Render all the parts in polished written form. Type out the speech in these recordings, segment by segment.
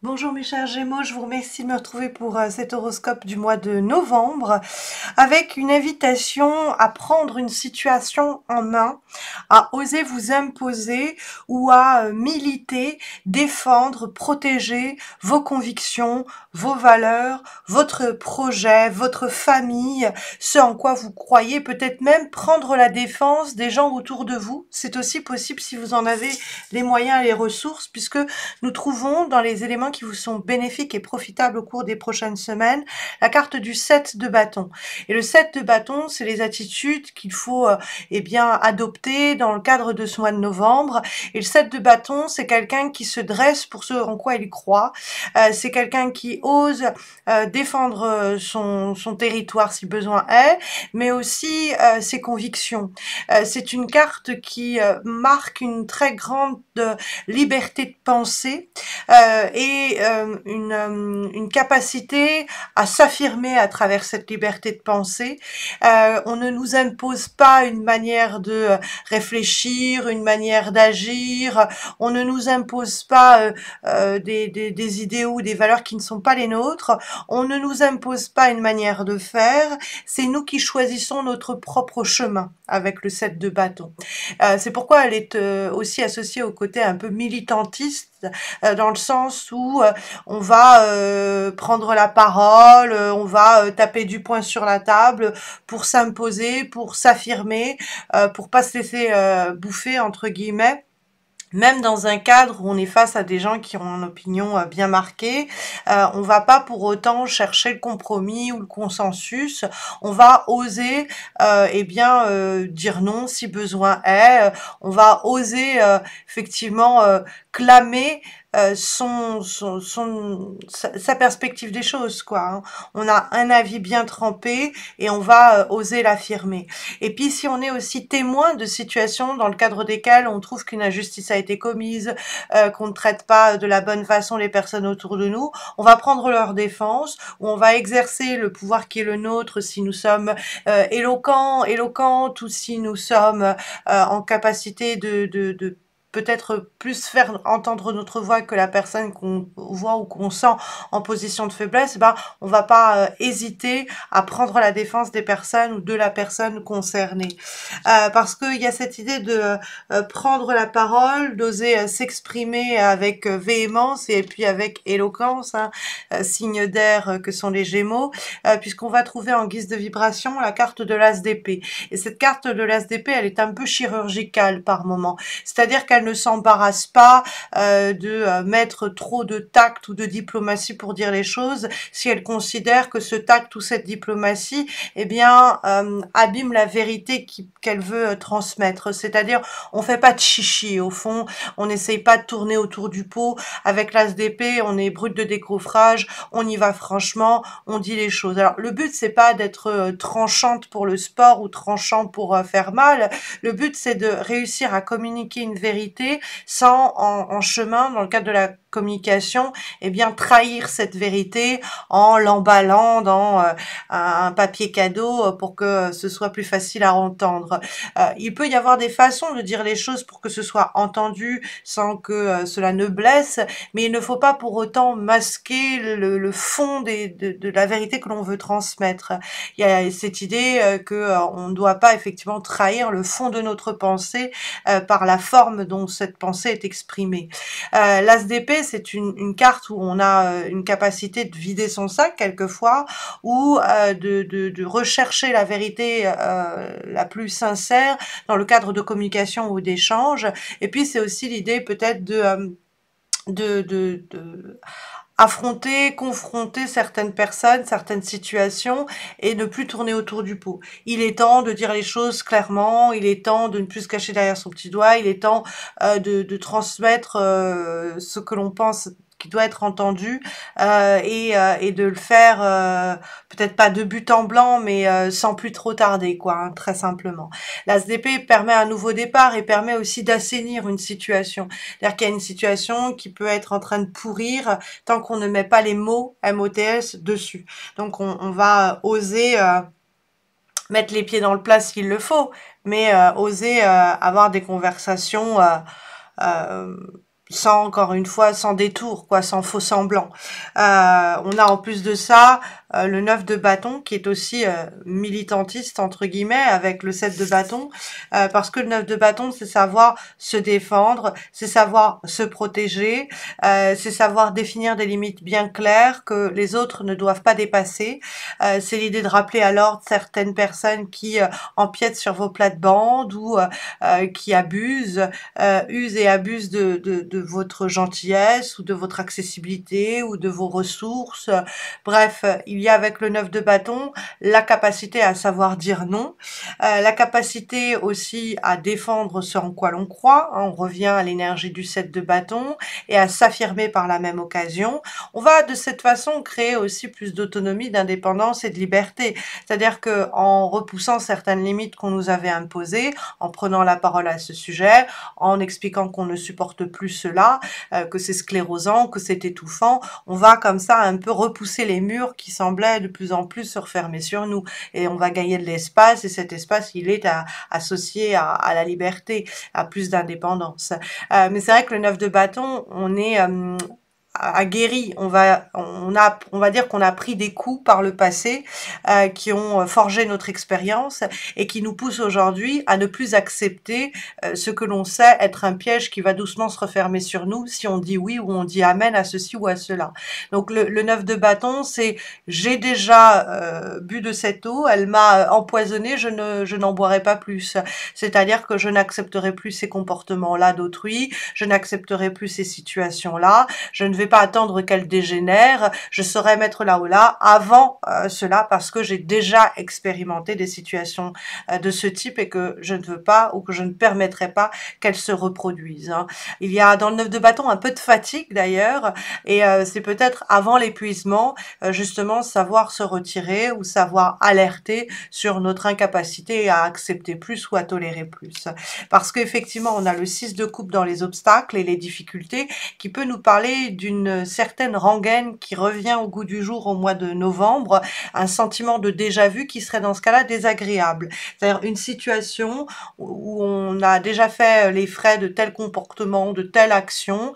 Bonjour mes chers Gémeaux, je vous remercie de me retrouver pour cet horoscope du mois de novembre avec une invitation à prendre une situation en main, à oser vous imposer ou à militer, défendre, protéger vos convictions, vos valeurs, votre projet, votre famille, ce en quoi vous croyez, peut-être même prendre la défense des gens autour de vous. C'est aussi possible si vous en avez les moyens et les ressources, puisque nous trouvons dans les éléments qui vous sont bénéfiques et profitables au cours des prochaines semaines la carte du 7 de bâton. Et le 7 de bâton, c'est les attitudes qu'il faut eh bien adopter dans le cadre de ce mois de novembre. Et le 7 de bâton, c'est quelqu'un qui se dresse pour ce en quoi il croit. C'est quelqu'un qui ose défendre son territoire si besoin est, mais aussi ses convictions. C'est une carte qui marque une très grande liberté de penser et une capacité à s'affirmer à travers cette liberté de penser. On ne nous impose pas une manière de réfléchir, une manière d'agir. On ne nous impose pas des idéaux ou des valeurs qui ne sont pas les nôtres. On ne nous impose pas une manière de faire. C'est nous qui choisissons notre propre chemin avec le 7 de bâton. C'est pourquoi elle est aussi associée au côté un peu militantiste, dans le sens où on va prendre la parole, on va taper du poing sur la table pour s'imposer, pour s'affirmer, pour pas se laisser bouffer entre guillemets. Même dans un cadre où on est face à des gens qui ont une opinion bien marquée, on va pas pour autant chercher le compromis ou le consensus. On va oser, eh bien, dire non si besoin est. On va oser effectivement clamer sa perspective des choses, quoi. Hein. On a un avis bien trempé et on va oser l'affirmer. Et puis si on est aussi témoin de situations dans le cadre desquelles on trouve qu'une injustice a été commise, qu'on ne traite pas de la bonne façon les personnes autour de nous, on va prendre leur défense, ou on va exercer le pouvoir qui est le nôtre si nous sommes éloquentes, ou si nous sommes en capacité de peut-être plus faire entendre notre voix que la personne qu'on voit ou qu'on sent en position de faiblesse, ben on va pas hésiter à prendre la défense des personnes ou de la personne concernée. Parce qu'il y a cette idée de prendre la parole, d'oser s'exprimer avec véhémence et puis avec éloquence, hein, signe d'air que sont les Gémeaux, puisqu'on va trouver en guise de vibration la carte de l'As d'épée. Et cette carte de l'As d'épée, elle est un peu chirurgicale par moment. C'est-à-dire qu'elle ne s'embarrasse pas de mettre trop de tact ou de diplomatie pour dire les choses si elle considère que ce tact ou cette diplomatie eh bien, abîme la vérité qu'elle veut transmettre. C'est-à-dire, on fait pas de chichi, au fond, on n'essaye pas de tourner autour du pot. Avec l'as d'épée, on est brut de décoffrage, on y va franchement, on dit les choses. Alors, le but, c'est pas d'être tranchante pour le sport ou tranchant pour faire mal. Le but, c'est de réussir à communiquer une vérité sans, en chemin, dans le cadre de la communication, eh bien, trahir cette vérité en l'emballant dans un papier cadeau pour que ce soit plus facile à entendre. Il peut y avoir des façons de dire les choses pour que ce soit entendu sans que cela ne blesse, mais il ne faut pas pour autant masquer le fond de la vérité que l'on veut transmettre. Il y a cette idée que on ne doit pas effectivement trahir le fond de notre pensée par la forme dont cette pensée est exprimée. L'as d'épée, c'est une carte où on a une capacité de vider son sac quelquefois, ou de rechercher la vérité la plus sincère dans le cadre de communication ou d'échange. Et puis c'est aussi l'idée peut-être de affronter, confronter certaines personnes, certaines situations et ne plus tourner autour du pot. Il est temps de dire les choses clairement, il est temps de ne plus se cacher derrière son petit doigt, il est temps de transmettre ce que l'on pense qui doit être entendu et de le faire peut-être pas de but en blanc mais sans plus trop tarder quoi, hein, très simplement. L'ASDP permet un nouveau départ et permet aussi d'assainir une situation. C'est-à-dire qu'il y a une situation qui peut être en train de pourrir tant qu'on ne met pas les mots MOTS dessus. Donc on va oser mettre les pieds dans le plat s'il le faut, mais oser avoir des conversations euh, sans, encore une fois, sans détour, quoi, sans faux semblant. On a en plus de ça le 9 de bâton qui est aussi militantiste entre guillemets avec le 7 de bâton, parce que le 9 de bâton c'est savoir se défendre, c'est savoir se protéger, c'est savoir définir des limites bien claires que les autres ne doivent pas dépasser. C'est l'idée de rappeler à l'ordre certaines personnes qui empiètent sur vos plates-bandes ou qui usent et abusent de votre gentillesse ou de votre accessibilité ou de vos ressources. Bref, il y a avec le 9 de bâton la capacité à savoir dire non, la capacité aussi à défendre ce en quoi l'on croit, hein, on revient à l'énergie du 7 de bâton, et à s'affirmer par la même occasion. On va de cette façon créer aussi plus d'autonomie, d'indépendance et de liberté. C'est-à-dire que en repoussant certaines limites qu'on nous avait imposées, en prenant la parole à ce sujet, en expliquant qu'on ne supporte plus cela, que c'est sclérosant, que c'est étouffant, on va comme ça un peu repousser les murs qui semblaient de plus en plus se refermer sur nous. Et on va gagner de l'espace, et cet espace, il est associé à la liberté, à plus d'indépendance. Mais c'est vrai que le 9 de bâton, on est aguerri, on va dire qu'on a pris des coups par le passé qui ont forgé notre expérience et qui nous poussent aujourd'hui à ne plus accepter ce que l'on sait être un piège qui va doucement se refermer sur nous si on dit oui ou on dit amen à ceci ou à cela. Donc le 9 de bâton, c'est j'ai déjà bu de cette eau, elle m'a empoisonné, je n'en boirai pas plus. C'est-à-dire que je n'accepterai plus ces comportements-là d'autrui, je n'accepterai plus ces situations-là, je ne vais pas attendre qu'elle dégénère, je saurai mettre là ou là avant cela parce que j'ai déjà expérimenté des situations de ce type et que je ne veux pas ou que je ne permettrai pas qu'elles se reproduisent. Hein. Il y a dans le 9 de bâton un peu de fatigue d'ailleurs et c'est peut-être avant l'épuisement justement savoir se retirer ou savoir alerter sur notre incapacité à accepter plus ou à tolérer plus. Parce qu'effectivement on a le 6 de coupe dans les obstacles et les difficultés qui peut nous parler d'une certaine rengaine qui revient au goût du jour au mois de novembre, un sentiment de déjà-vu qui serait dans ce cas-là désagréable. C'est-à-dire une situation où on a déjà fait les frais de tel comportement, de telle action,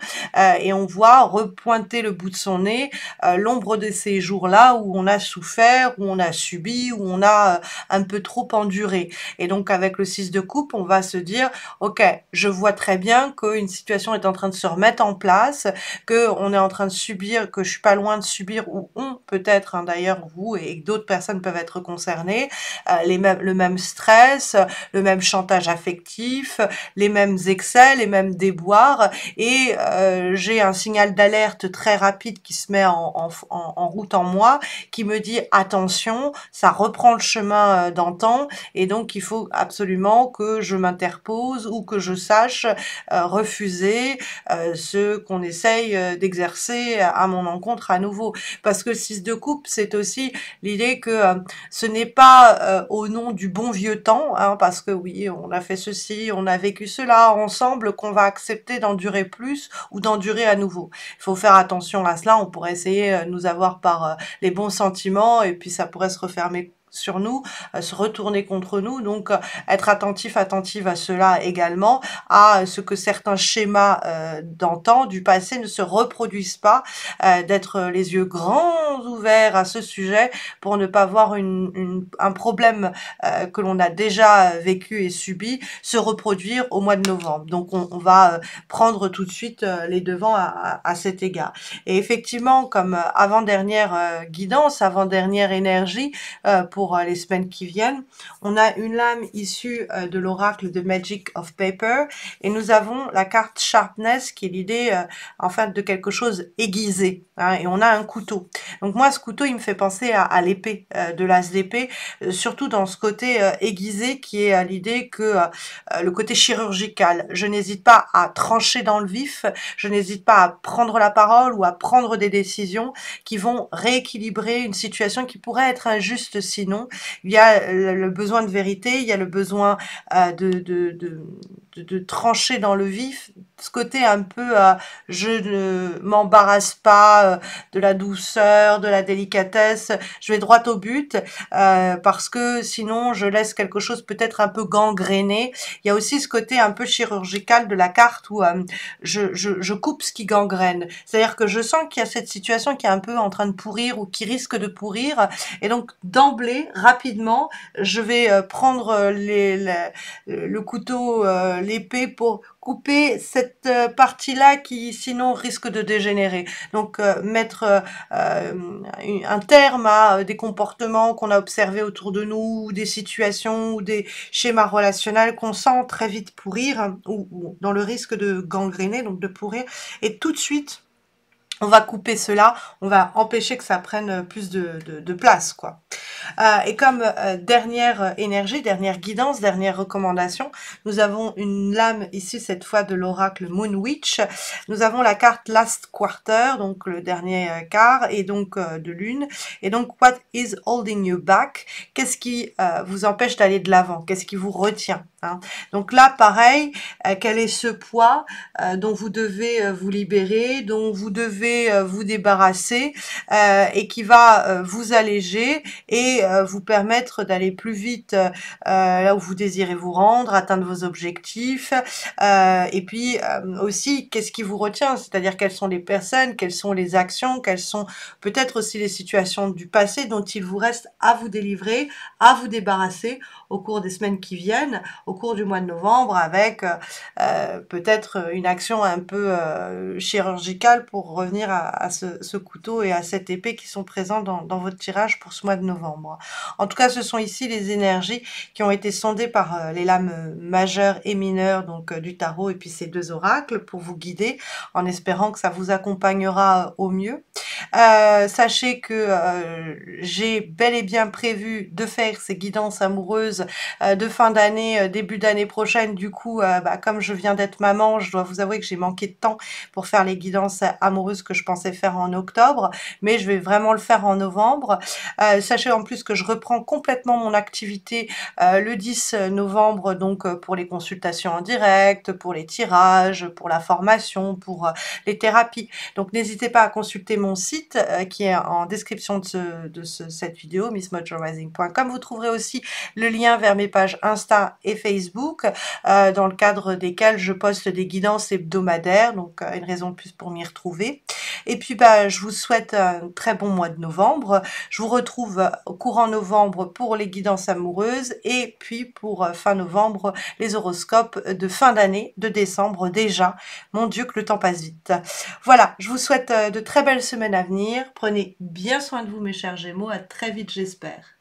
et on voit repointer le bout de son nez l'ombre de ces jours-là où on a souffert, où on a subi, où on a un peu trop enduré. Et donc avec le 6 de coupe, on va se dire, ok, je vois très bien qu'une situation est en train de se remettre en place, que on est en train de subir, que je suis pas loin de subir, ou on peut-être, hein, d'ailleurs vous et d'autres personnes peuvent être concernées, le même stress, le même chantage affectif, les mêmes excès, les mêmes déboires, et j'ai un signal d'alerte très rapide qui se met en route en moi, qui me dit attention, ça reprend le chemin d'antan, et donc il faut absolument que je m'interpose ou que je sache refuser ce qu'on essaye d'exercer à mon encontre à nouveau. Parce que le 6 de coupe, c'est aussi l'idée que ce n'est pas au nom du bon vieux temps, hein, parce que oui, on a fait ceci, on a vécu cela ensemble, qu'on va accepter d'endurer plus ou d'endurer à nouveau. Il faut faire attention à cela, on pourrait essayer de nous avoir par les bons sentiments, et puis ça pourrait se refermer sur nous, se retourner contre nous, donc être attentive à cela également, à ce que certains schémas d'antan, du passé ne se reproduisent pas, d'être les yeux grands ouverts à ce sujet pour ne pas voir un problème que l'on a déjà vécu et subi se reproduire au mois de novembre. Donc on va prendre tout de suite les devants à cet égard. Et effectivement, comme avant-dernière guidance, avant-dernière énergie pour les semaines qui viennent, on a une lame issue de l'oracle de Magic of Paper et nous avons la carte Sharpness qui est l'idée en fait de quelque chose aiguisé, hein, et on a un couteau. Donc moi ce couteau il me fait penser à l'épée de l'as d'épée, surtout dans ce côté aiguisé qui est l'idée que le côté chirurgical, je n'hésite pas à trancher dans le vif, je n'hésite pas à prendre la parole ou à prendre des décisions qui vont rééquilibrer une situation qui pourrait être injuste sinon. Il y a le besoin de vérité, il y a le besoin de trancher dans le vif, ce côté un peu je ne m'embarrasse pas, de la douceur, de la délicatesse, je vais droit au but, parce que sinon je laisse quelque chose peut-être un peu gangréné. Il y a aussi ce côté un peu chirurgical de la carte où je coupe ce qui gangrène. C'est-à-dire que je sens qu'il y a cette situation qui est un peu en train de pourrir ou qui risque de pourrir, et donc d'emblée, rapidement, je vais prendre le couteau, l'épée pour couper cette partie-là qui sinon risque de dégénérer. Donc mettre un terme à des comportements qu'on a observés autour de nous, ou des situations ou des schémas relationnels qu'on sent très vite pourrir ou dans le risque de gangréner, donc de pourrir, et tout de suite on va couper cela, on va empêcher que ça prenne plus de place, quoi. Et comme dernière énergie, dernière guidance, dernière recommandation, nous avons une lame issue cette fois de l'oracle Moon Witch. Nous avons la carte Last Quarter, donc le dernier quart, et donc de lune. Et donc, what is holding you back? Qu'est-ce qui vous empêche d'aller de l'avant? Qu'est-ce qui vous retient, hein? Donc là, pareil, quel est ce poids dont vous devez vous libérer, dont vous devez vous débarrasser, et qui va vous alléger et vous permettre d'aller plus vite là où vous désirez vous rendre, atteindre vos objectifs, et puis aussi qu'est-ce qui vous retient, c'est-à-dire quelles sont les personnes, quelles sont les actions, quelles sont peut-être aussi les situations du passé dont il vous reste à vous délivrer, à vous débarrasser au cours des semaines qui viennent, au cours du mois de novembre, avec peut-être une action un peu chirurgicale pour revenir à ce couteau et à cette épée qui sont présents dans votre tirage pour ce mois de novembre. En tout cas, ce sont ici les énergies qui ont été sondées par les lames majeures et mineures donc du tarot et puis ces deux oracles pour vous guider, en espérant que ça vous accompagnera au mieux. Sachez que j'ai bel et bien prévu de faire ces guidances amoureuses de fin d'année, début d'année prochaine. Du coup, comme je viens d'être maman, je dois vous avouer que j'ai manqué de temps pour faire les guidances amoureuses que je pensais faire en octobre, mais je vais vraiment le faire en novembre. Sachez en plus que je reprends complètement mon activité le 10 novembre, donc pour les consultations en direct, pour les tirages, pour la formation, pour les thérapies. Donc n'hésitez pas à consulter mon site qui est en description de cette vidéo, missmojorising.com. Vous trouverez aussi le lien vers mes pages Insta et Facebook, dans le cadre desquelles je poste des guidances hebdomadaires, donc une raison de plus pour m'y retrouver. Et puis je vous souhaite un très bon mois de novembre. Je vous retrouve au courant novembre pour les guidances amoureuses et puis pour fin novembre les horoscopes de fin d'année, de décembre déjà. Mon Dieu que le temps passe vite. Voilà, je vous souhaite de très belles semaines à venir. Prenez bien soin de vous mes chers Gémeaux, à très vite j'espère.